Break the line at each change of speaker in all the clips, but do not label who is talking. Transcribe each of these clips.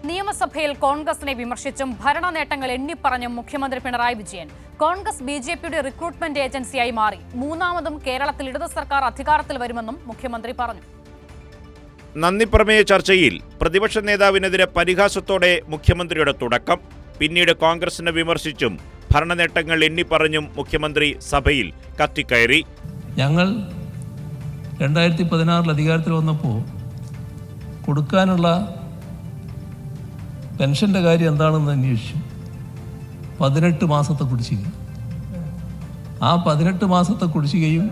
നിയമസഭയിൽ കോൺഗ്രസിനെ വിമർശിച്ചും ഭരണ നേട്ടങ്ങൾ എണ്ണിപ്പറഞ്ഞും മുഖ്യമന്ത്രി പിണറായി വിജയൻ. കോൺഗ്രസ് ബിജെപിയുടെ റിക്രൂട്ട്മെന്റ് ഏജൻസിയായി മാറി. മൂന്നാമതും കേരളത്തിൽ ഇടത് സർക്കാർ അധികാരത്തിൽ വരുമെന്നും മുഖ്യമന്ത്രി പറഞ്ഞു.
നന്ദിപ്രമേയ ചർച്ചയിൽ പ്രതിപക്ഷ നേതാവിനെതിരെ പരിഹാസത്തോടെ മുഖ്യമന്ത്രിയുടെ തുടക്കം. പിന്നീട് കോൺഗ്രസിനെ വിമർശിച്ചും ഭരണനേട്ടങ്ങൾ എണ്ണിപ്പറഞ്ഞും മുഖ്യമന്ത്രി സഭയിൽ കത്തിക്കയറി.
ഞങ്ങൾ 2016 അധികാരത്തിൽ വന്നപ്പോൾ കൊടുക്കാനുള്ള പെൻഷൻ്റെ കാര്യം എന്താണെന്ന് അന്വേഷിച്ചു. 18 മാസത്തെ കുടിശ്ശിക. ആ 18 മാസത്തെ കുടിശ്ശികയും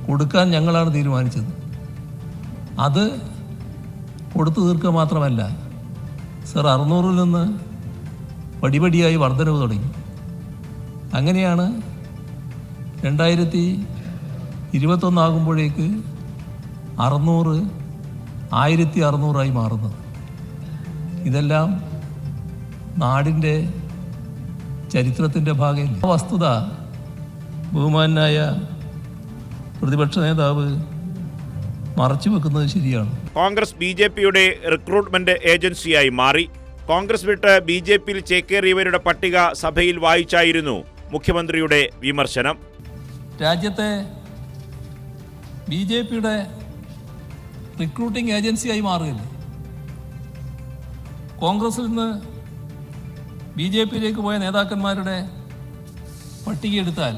കൊടുക്കാൻ ഞങ്ങളാണ് തീരുമാനിച്ചത്. അത് കൊടുത്തു തീർക്കുക മാത്രമല്ല, സർ 600-ൽ നിന്ന് പടിപടിയായി വർധനവ് തുടങ്ങി. അങ്ങനെയാണ് 2021 ആകുമ്പോഴേക്ക് 600 1600 മാറുന്നത്. ഇതെല്ലാം നാടിൻ്റെ ചരിത്രത്തിൻ്റെ ഭാഗമല്ല. ആ വസ്തുത ബഹുമാനായ പ്രതിപക്ഷ നേതാവ് മറച്ചു വെക്കുന്നത് ശരിയാണ്.
കോൺഗ്രസ് ബിജെപിയുടെ റിക്രൂട്ട്മെന്റ് ഏജൻസിയായി മാറി. കോൺഗ്രസ് വിട്ട് ബിജെപിയിൽ ചേക്കേറിയവരുടെ പട്ടിക സഭയിൽ വായിച്ചായിരുന്നു മുഖ്യമന്ത്രിയുടെ വിമർശനം.
രാജ്യത്തെ ബിജെപിയുടെ റിക്രൂട്ടിംഗ് ഏജൻസിയായി മാറുകയല്ലേ. കോൺഗ്രസിൽ നിന്ന് ബിജെപിയിലേക്ക് പോയ നേതാക്കന്മാരുടെ പട്ടിക എടുത്താൽ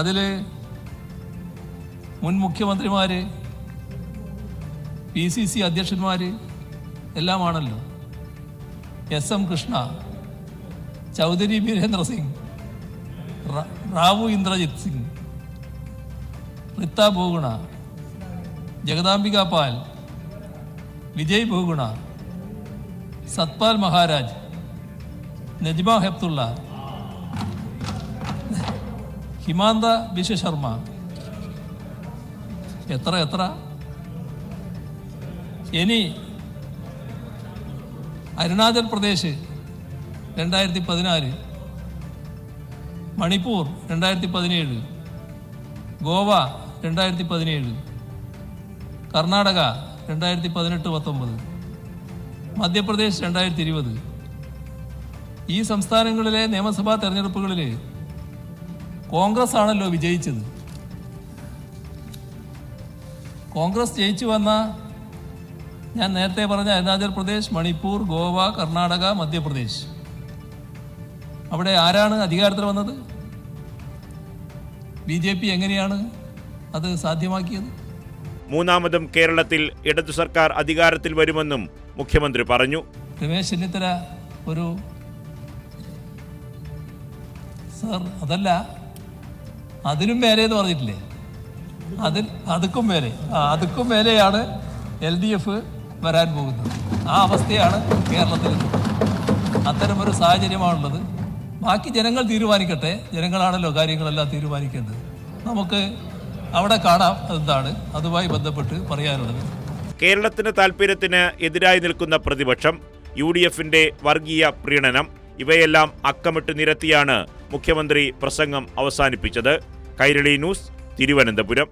അതിൽ മുൻ മുഖ്യമന്ത്രിമാർ, PCC അധ്യക്ഷന്മാർ എല്ലാമാണല്ലോ. SM കൃഷ്ണ, ചൗധരി ബീരേന്ദ്ര സിംഗ്, റാവു ഇന്ദ്രജിത് സിംഗ്, റിത്ത ബോഗുണ, ജഗദാംബിക പാൽ, വിജയ് ബോഗുണ, സത്പാൽ മഹാരാജ്, നജ്മ ഹെപ്തുള്ള, ഹിമാന്ത ബിശ്വ ശർമ്മ. എത്ര ഇനി അരുണാചൽ പ്രദേശ് 2014, മണിപ്പൂർ 2017, ഗോവ 2017, കർണാടക 2018-19, മധ്യപ്രദേശ് 2020. ഈ സംസ്ഥാനങ്ങളിലെ നിയമസഭാ തെരഞ്ഞെടുപ്പുകളിൽ കോൺഗ്രസ് ആണല്ലോ വിജയിച്ചത്. കോൺഗ്രസ് ജയിച്ചു വന്ന, ഞാൻ നേരത്തെ പറഞ്ഞ അരുണാചൽ പ്രദേശ്, മണിപ്പൂർ, ഗോവ, കർണാടക, മധ്യപ്രദേശ്, അവിടെ ആരാണ് അധികാരത്തിൽ വന്നത്? BJP. എങ്ങനെയാണ് അത് സാധ്യമാക്കിയത്?
മൂന്നാമതും കേരളത്തിൽ ഇടതു സർക്കാർ അധികാരത്തിൽ വരുമെന്നും മുഖ്യമന്ത്രി പറഞ്ഞു.
രമേശ് ചെന്നിത്തല ഒരു സർ അതല്ല, അതിനും മേലെ എന്ന് പറഞ്ഞിട്ടില്ലേ? അതുക്കും മേലെയാണ് LDF വരാൻ പോകുന്നത്. ആ അവസ്ഥയാണ് കേരളത്തിൽ. അത്തരമൊരു സാഹചര്യമാണുള്ളത്. ബാക്കി ജനങ്ങൾ തീരുമാനിക്കട്ടെ. ജനങ്ങളാണല്ലോ കാര്യങ്ങളെല്ലാം തീരുമാനിക്കേണ്ടത്. നമുക്ക് അവിടെ കാണാം എന്താണ് അതുമായി ബന്ധപ്പെട്ട് പറയാനുള്ളത്.
കേരളത്തിന്റെ താൽപര്യത്തിന് എതിരായി നിൽക്കുന്ന പ്രതിപക്ഷം, UDFന്റെ വർഗീയ പ്രീണനം, ഇവയെല്ലാം അക്കമിട്ട് നിരത്തിയാണ് മുഖ്യമന്ത്രി പ്രസംഗം അവസാനിപ്പിച്ചത്. കൈരളി ന്യൂസ്, തിരുവനന്തപുരം.